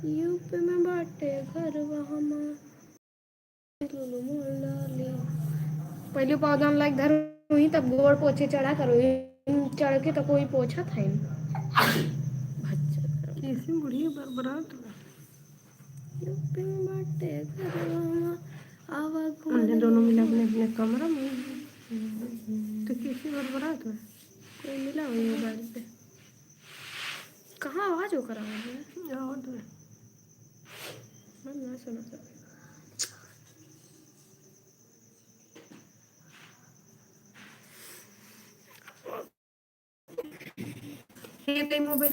UP में बाटे घर वहाँ पहले पौधा लाइक धर हुई तब गोड़ पोछे चढ़ा करो चढ़ के तो कोई पोछा था कैसी बुढ़ी बरबरात यूपी में बाटे घर वहाँ आवा उन्हें दोनों मिला अपने अपने कमरा में तो कैसी बरबरात है कोई मिला हुई मोबाइल पे कहाँ आवाज हो कर रहा है और तो मैं सुना सक ये मोबाइल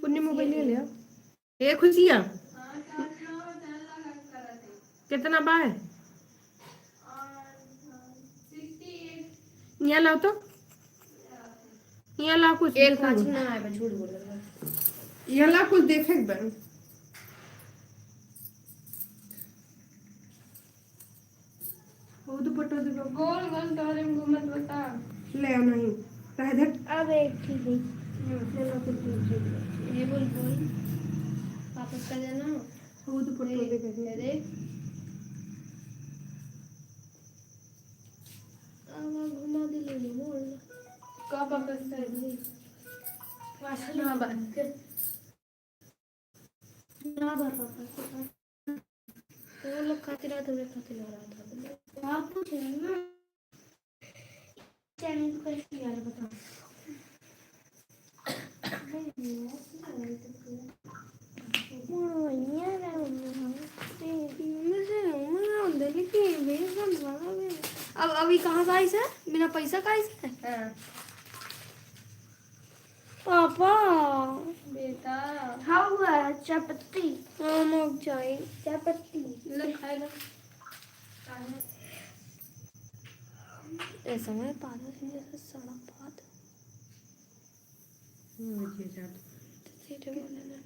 पुन्नी मोबाइल ले लिया ये खुशियाँ कितना बाय यहाँ लाओ तो यहाँ लाओ कुछ एक पाँच ना आए मैं झूठ बोल रहा यहाँ लाओ कुछ देखे एक बार वो तो पटो दे गोल गोल तारे में घूमत बता ले नहीं रह दे अब एक ठीक है ये बोल बोल वापस कर देना वो तो पटो दे दे अब घुमा दे ले बोल कब वापस कर दे ना बात कर ना बात वापस वो लोग खाते रहा तुमने खाते लग रहा था आप पूछे ना चैनल को कैसे यार बता अब अभी कहाँ से आई से बिना पैसा का आई से पापा बेटा हाँ हुआ चाय पत्ती हाँ मग चाय पत्ती लो खाए लो ऐसा मैं पागल से जैसे सड़ा बात सीधे बोले ना